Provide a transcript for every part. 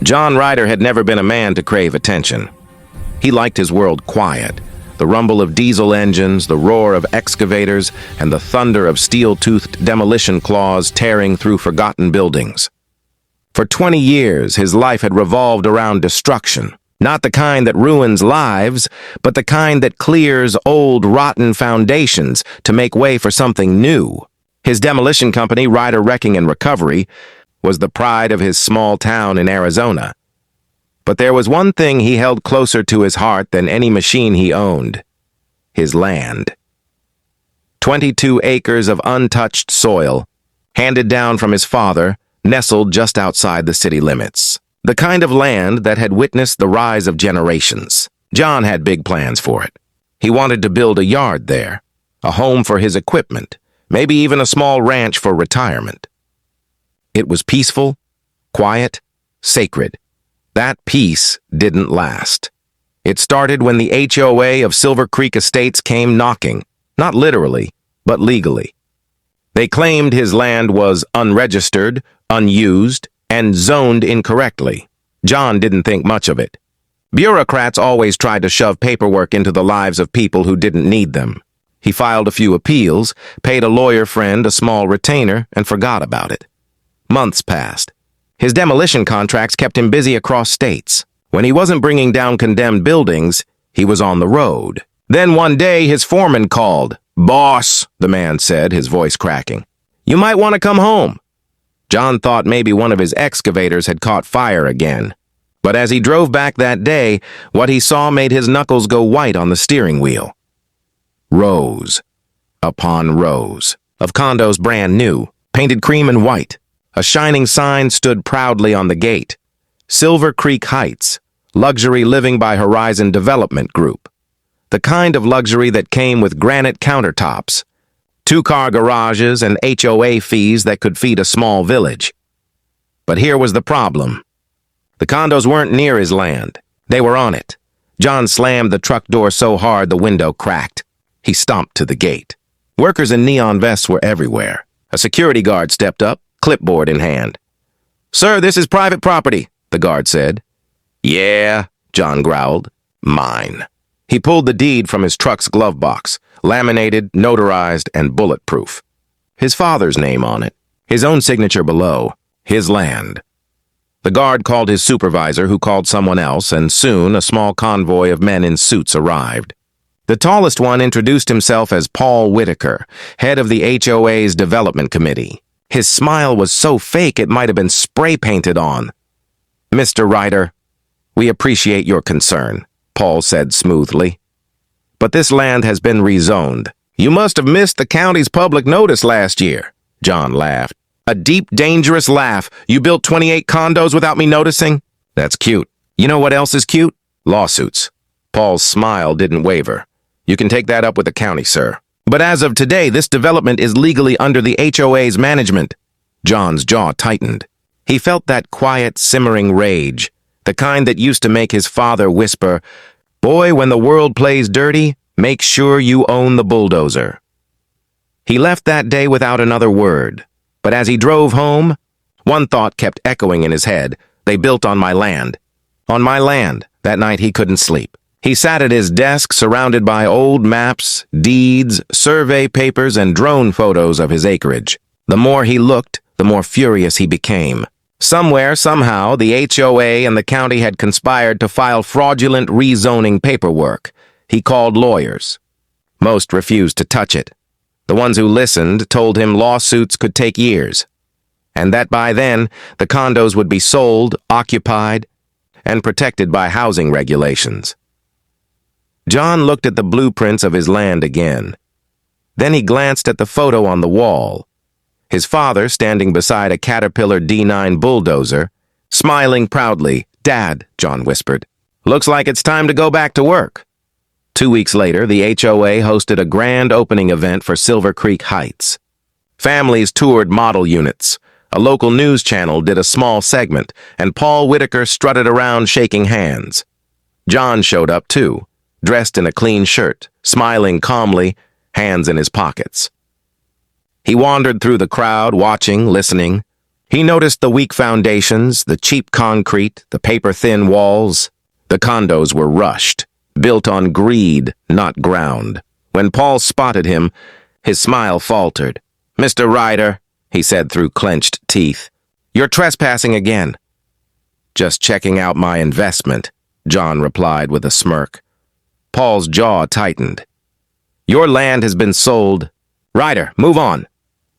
John Ryder had never been a man to crave attention. He liked his world quiet, the rumble of diesel engines, the roar of excavators, and the thunder of steel-toothed demolition claws tearing through forgotten buildings. For 20 years, his life had revolved around destruction, not the kind that ruins lives, but the kind that clears old, rotten foundations to make way for something new. His demolition company, Ryder Wrecking and Recovery, was the pride of his small town in Arizona. But there was one thing he held closer to his heart than any machine he owned: his land. 22 acres of untouched soil, handed down from his father, nestled just outside the city limits. The kind of land that had witnessed the rise of generations. John had big plans for it. He wanted to build a yard there, a home for his equipment, maybe even a small ranch for retirement. It was peaceful, quiet, sacred. That peace didn't last. It started when the HOA of Silver Creek Estates came knocking, not literally, but legally. They claimed his land was unregistered, unused, and zoned incorrectly. John didn't think much of it. Bureaucrats always tried to shove paperwork into the lives of people who didn't need them. He filed a few appeals, paid a lawyer friend a small retainer, and forgot about it. Months passed. His demolition contracts kept him busy across states. When he wasn't bringing down condemned buildings, he was on the road. Then one day, his foreman called. "Boss," the man said, his voice cracking, "you might want to come home." John thought maybe one of his excavators had caught fire again. But as he drove back that day, what he saw made his knuckles go white on the steering wheel. Rows upon rows of condos, brand new, painted cream and white. A shining sign stood proudly on the gate. Silver Creek Heights, luxury living by Horizon Development Group. The kind of luxury that came with granite countertops, 2-car garages, and HOA fees that could feed a small village. But here was the problem. The condos weren't near his land. They were on it. John slammed the truck door so hard the window cracked. He stomped to the gate. Workers in neon vests were everywhere. A security guard stepped up, clipboard in hand. "Sir, this is private property," the guard said. "Yeah," John growled. "Mine." He pulled the deed from his truck's glove box, laminated, notarized, and bulletproof. His father's name on it, his own signature below, his land. The guard called his supervisor, who called someone else, and soon a small convoy of men in suits arrived. The tallest one introduced himself as Paul Whitaker, head of the HOA's development committee. His smile was so fake it might have been spray-painted on. "Mr. Ryder, we appreciate your concern," Paul said smoothly. "But this land has been rezoned. You must have missed the county's public notice last year." John laughed. "A deep, dangerous laugh. You built 28 condos without me noticing? That's cute. You know what else is cute? Lawsuits." Paul's smile didn't waver. "You can take that up with the county, sir. But as of today, this development is legally under the HOA's management." John's jaw tightened. He felt that quiet, simmering rage, the kind that used to make his father whisper, "Boy, when the world plays dirty, make sure you own the bulldozer." He left that day without another word. But as he drove home, one thought kept echoing in his head: "They built on my land." On my land. That night he couldn't sleep. He sat at his desk surrounded by old maps, deeds, survey papers, and drone photos of his acreage. The more he looked, the more furious he became. Somewhere, somehow, the HOA and the county had conspired to file fraudulent rezoning paperwork. He called lawyers. Most refused to touch it. The ones who listened told him lawsuits could take years, and that by then, the condos would be sold, occupied, and protected by housing regulations. John looked at the blueprints of his land again. Then he glanced at the photo on the wall. His father standing beside a Caterpillar D9 bulldozer, smiling proudly. "Dad," John whispered, "looks like it's time to go back to work." 2 weeks later, the HOA hosted a grand opening event for Silver Creek Heights. Families toured model units. A local news channel did a small segment, and Paul Whitaker strutted around shaking hands. John showed up too, dressed in a clean shirt, smiling calmly, hands in his pockets. He wandered through the crowd, watching, listening. He noticed the weak foundations, the cheap concrete, the paper-thin walls. The condos were rushed, built on greed, not ground. When Paul spotted him, his smile faltered. "Mr. Ryder," he said through clenched teeth, "you're trespassing again." "Just checking out my investment," John replied with a smirk. Paul's jaw tightened. "Your land has been sold. Ryder, move on."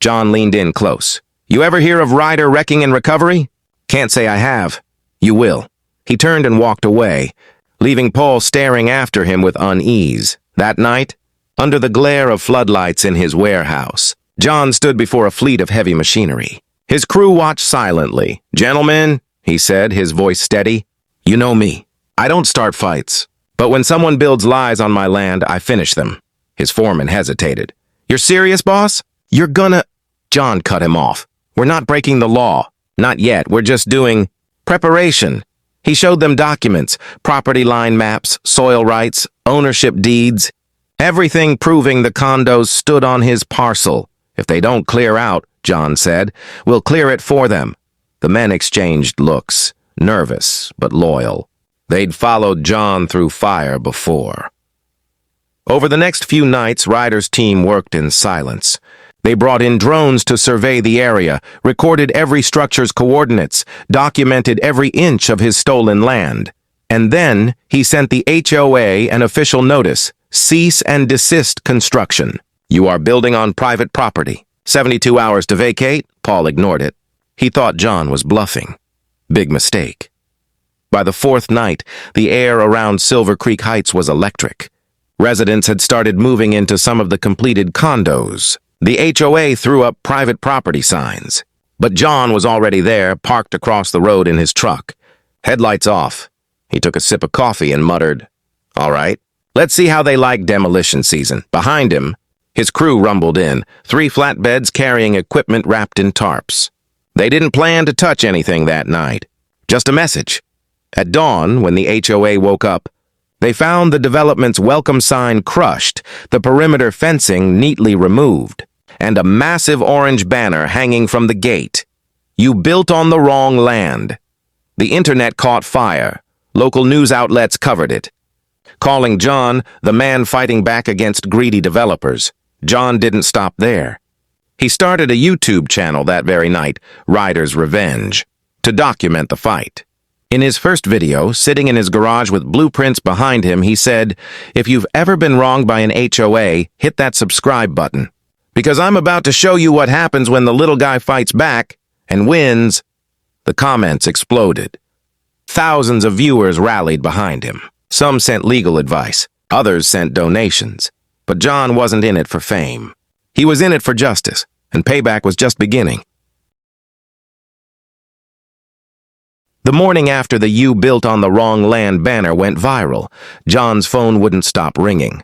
John leaned in close. "You ever hear of Ryder Wrecking and Recovery?" "Can't say I have." "You will." He turned and walked away, leaving Paul staring after him with unease. That night, under the glare of floodlights in his warehouse, John stood before a fleet of heavy machinery. His crew watched silently. "Gentlemen," he said, his voice steady, "you know me. I don't start fights. But when someone builds lies on my land, I finish them." His foreman hesitated. "You're serious, boss? You're gonna—" John cut him off. "We're not breaking the law. Not yet. We're just doing preparation." He showed them documents, property line maps, soil rights, ownership deeds, everything proving the condos stood on his parcel. "If they don't clear out," John said, "we'll clear it for them." The men exchanged looks, nervous but loyal. They'd followed John through fire before. Over the next few nights, Ryder's team worked in silence. They brought in drones to survey the area, recorded every structure's coordinates, documented every inch of his stolen land. And then he sent the HOA an official notice: cease and desist construction. "You are building on private property. 72 hours to vacate." Paul ignored it. He thought John was bluffing. Big mistake. By the fourth night, the air around Silver Creek Heights was electric. Residents had started moving into some of the completed condos. The HOA threw up private property signs. But John was already there, parked across the road in his truck. Headlights off. He took a sip of coffee and muttered, "All right, let's see how they like demolition season." Behind him, his crew rumbled in, 3 flatbeds carrying equipment wrapped in tarps. They didn't plan to touch anything that night. Just a message. At dawn, when the HOA woke up, they found the development's welcome sign crushed, the perimeter fencing neatly removed, and a massive orange banner hanging from the gate. "You built on the wrong land." The internet caught fire. Local news outlets covered it, calling John the man fighting back against greedy developers. John didn't stop there. He started a YouTube channel that very night, Ryder's Revenge, to document the fight. In his first video, sitting in his garage with blueprints behind him, he said, "If you've ever been wronged by an HOA, hit that subscribe button. Because I'm about to show you what happens when the little guy fights back and wins." The comments exploded. Thousands of viewers rallied behind him. Some sent legal advice. Others sent donations. But John wasn't in it for fame. He was in it for justice, and payback was just beginning. The morning after the "You built on the wrong land" banner went viral, John's phone wouldn't stop ringing.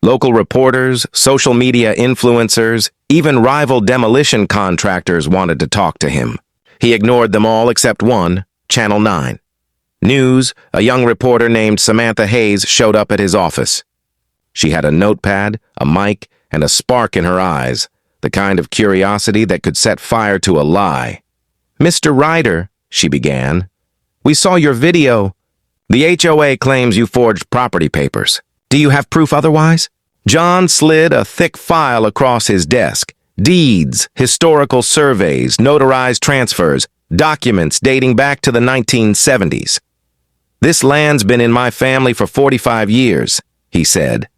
Local reporters, social media influencers, even rival demolition contractors wanted to talk to him. He ignored them all except one, Channel 9. News, a young reporter named Samantha Hayes showed up at his office. She had a notepad, a mic, and a spark in her eyes, the kind of curiosity that could set fire to a lie. "Mr. Ryder," she began, "we saw your video. The HOA claims you forged property papers. Do you have proof otherwise?" John slid a thick file across his desk. Deeds, historical surveys, notarized transfers, documents dating back to the 1970s. "This land's been in my family for 45 years, he said.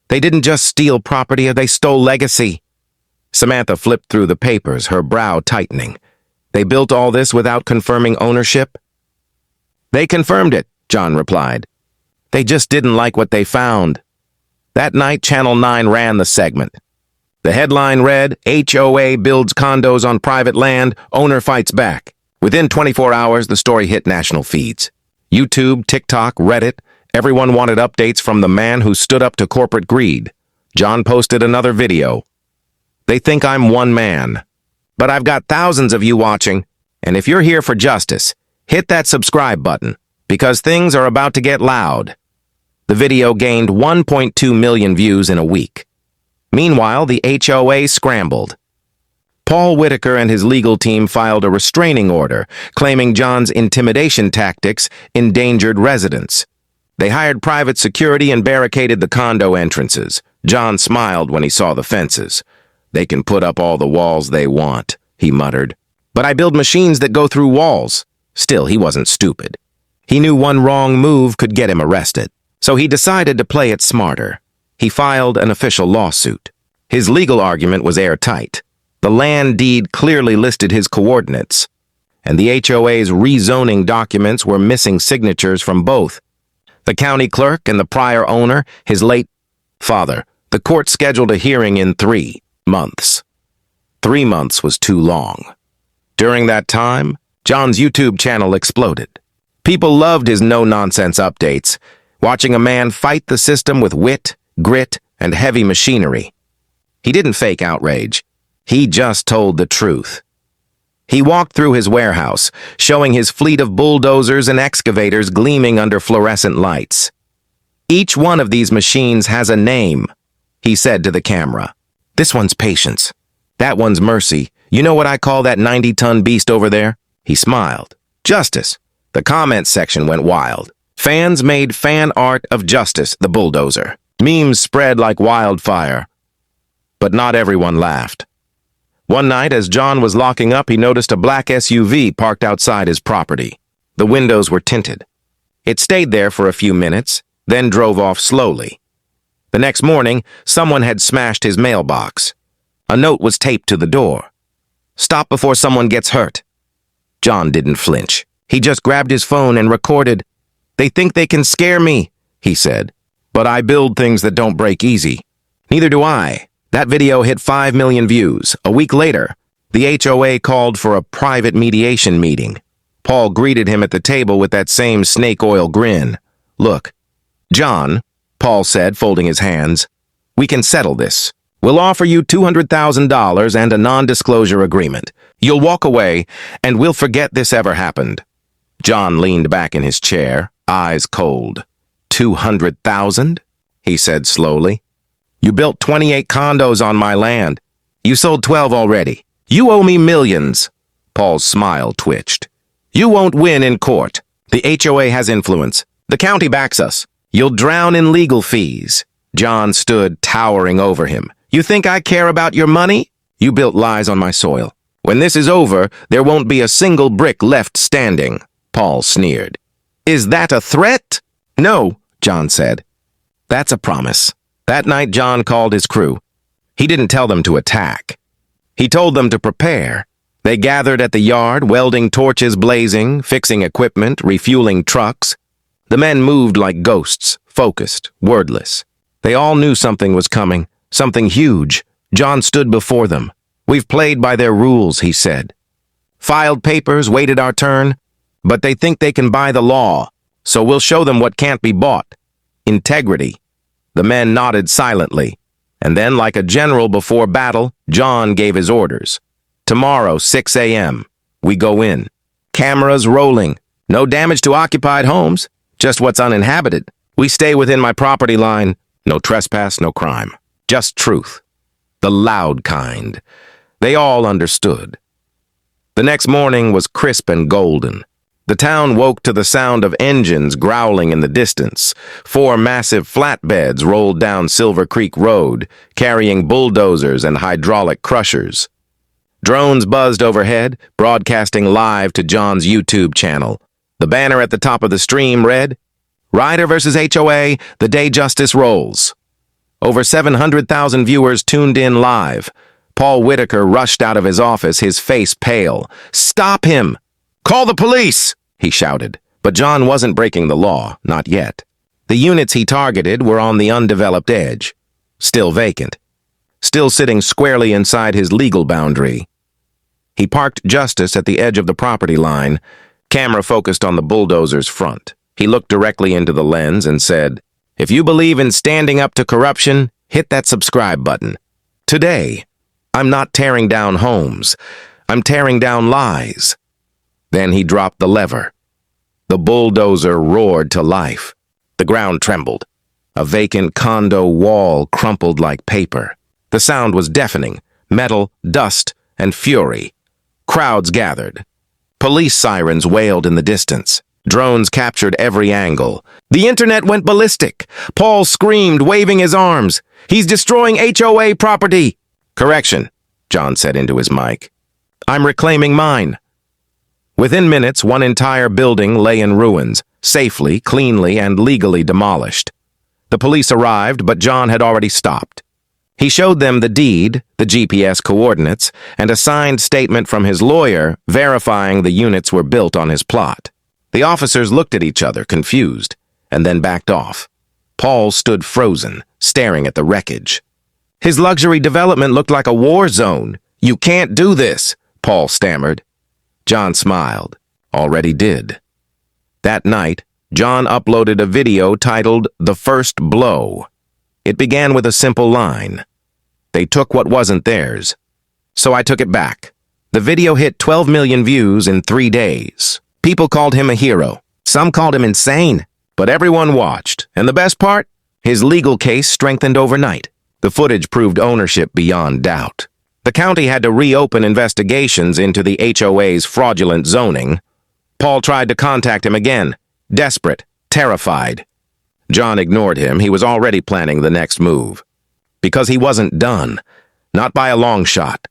"They didn't just steal property, they stole legacy." Samantha flipped through the papers, her brow tightening. "They built all this without confirming ownership?" "They confirmed it," John replied. "They just didn't like what they found." That night, Channel 9 ran the segment. The headline read, "HOA builds condos on private land, owner fights back." Within 24 hours, the story hit national feeds. YouTube, TikTok, Reddit, everyone wanted updates from the man who stood up to corporate greed. John posted another video. "They think I'm one man, but I've got thousands of you watching, and if you're here for justice, hit that subscribe button, because things are about to get loud." The video gained 1.2 million views in a week. Meanwhile, the HOA scrambled. Paul Whitaker and his legal team filed a restraining order, claiming John's intimidation tactics endangered residents. They hired private security and barricaded the condo entrances. John smiled when he saw the fences. "They can put up all the walls they want," he muttered. "But I build machines that go through walls." Still, he wasn't stupid. He knew one wrong move could get him arrested. So he decided to play it smarter. He filed an official lawsuit. His legal argument was airtight. The land deed clearly listed his coordinates, and the HOA's rezoning documents were missing signatures from both. The county clerk and the prior owner, his late father. The court scheduled a hearing in 3 months. 3 months was too long. During that time, John's YouTube channel exploded. People loved his no-nonsense updates, watching a man fight the system with wit, grit, and heavy machinery. He didn't fake outrage. He just told the truth. He walked through his warehouse, showing his fleet of bulldozers and excavators gleaming under fluorescent lights. "Each one of these machines has a name," he said to the camera. "This one's patience. That one's mercy. You know what I call that 90-ton beast over there?" He smiled. "Justice." The comments section went wild. Fans made fan art of Justice, the bulldozer. Memes spread like wildfire. But not everyone laughed. One night, as John was locking up, he noticed a black SUV parked outside his property. The windows were tinted. It stayed there for a few minutes, then drove off slowly. The next morning, someone had smashed his mailbox. A note was taped to the door. "Stop before someone gets hurt." John didn't flinch. He just grabbed his phone and recorded. "They think they can scare me," he said. "But I build things that don't break easy." Neither do I. That video hit 5 million views. A week later, the HOA called for a private mediation meeting. Paul greeted him at the table with that same snake oil grin. "Look, John," Paul said, folding his hands, "we can settle this. We'll offer you $200,000 and a non-disclosure agreement. You'll walk away, and we'll forget this ever happened." John leaned back in his chair, eyes cold. "200,000? He said slowly. "You built 28 condos on my land. You sold 12 already. You owe me millions." Paul's smile twitched. "You won't win in court. The HOA has influence. The county backs us. You'll drown in legal fees." John stood towering over him. "You think I care about your money? You built lies on my soil. When this is over, there won't be a single brick left standing." Paul sneered. "Is that a threat?" "No," John said. "That's a promise." That night, John called his crew. He didn't tell them to attack. He told them to prepare. They gathered at the yard, welding torches blazing, fixing equipment, refueling trucks. The men moved like ghosts, focused, wordless. They all knew something was coming, something huge. John stood before them. "We've played by their rules," he said. "Filed papers, waited our turn, but they think they can buy the law, so we'll show them what can't be bought. Integrity." The men nodded silently, and then, like a general before battle, John gave his orders. "Tomorrow, 6 a.m., we go in. Cameras rolling. No damage to occupied homes, just what's uninhabited. We stay within my property line. No trespass, no crime. Just truth. The loud kind." They all understood. The next morning was crisp and golden. The town woke to the sound of engines growling in the distance. 4 massive flatbeds rolled down Silver Creek Road, carrying bulldozers and hydraulic crushers. Drones buzzed overhead, broadcasting live to John's YouTube channel. The banner at the top of the stream read, "Ryder vs. HOA, the day justice rolls." Over 700,000 viewers tuned in live. Paul Whitaker rushed out of his office, his face pale. "Stop him! Call the police!" he shouted. But John wasn't breaking the law, not yet. The units he targeted were on the undeveloped edge, still vacant, still sitting squarely inside his legal boundary. He parked Justice at the edge of the property line, camera focused on the bulldozer's front. He looked directly into the lens and said, "If you believe in standing up to corruption, hit that subscribe button. Today, I'm not tearing down homes. I'm tearing down lies." Then he dropped the lever. The bulldozer roared to life. The ground trembled. A vacant condo wall crumpled like paper. The sound was deafening. Metal, dust, and fury. Crowds gathered. Police sirens wailed in the distance. Drones captured every angle. The internet went ballistic. Paul screamed, waving his arms. "He's destroying HOA property!" "Correction," John said into his mic. "I'm reclaiming mine." Within minutes, one entire building lay in ruins, safely, cleanly, and legally demolished. The police arrived, but John had already stopped. He showed them the deed, the GPS coordinates, and a signed statement from his lawyer verifying the units were built on his plot. The officers looked at each other, confused, and then backed off. Paul stood frozen, staring at the wreckage. His luxury development looked like a war zone. "You can't do this," Paul stammered. John smiled. Already did. That night, John uploaded a video titled "The First Blow." It began with a simple line. "They took what wasn't theirs, so I took it back." The video hit 12 million views in 3 days. People called him a hero. Some called him insane, but everyone watched. And the best part? His legal case strengthened overnight. The footage proved ownership beyond doubt. The county had to reopen investigations into the HOA's fraudulent zoning. Paul tried to contact him again, desperate, terrified. John ignored him. He was already planning the next move. Because he wasn't done, not by a long shot.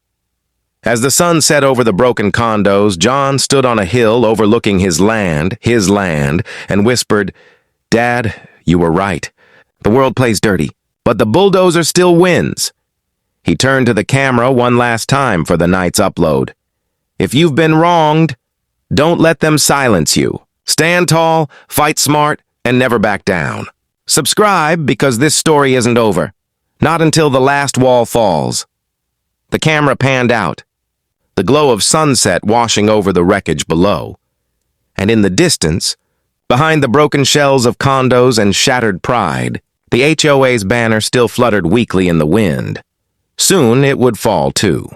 As the sun set over the broken condos, John stood on a hill overlooking his land, and whispered, "Dad, you were right. The world plays dirty, but the bulldozer still wins." He turned to the camera one last time for the night's upload. "If you've been wronged, don't let them silence you. Stand tall, fight smart, and never back down. Subscribe because this story isn't over. Not until the last wall falls." The camera panned out, the glow of sunset washing over the wreckage below. And in the distance, behind the broken shells of condos and shattered pride, the HOA's banner still fluttered weakly in the wind. Soon it would fall too.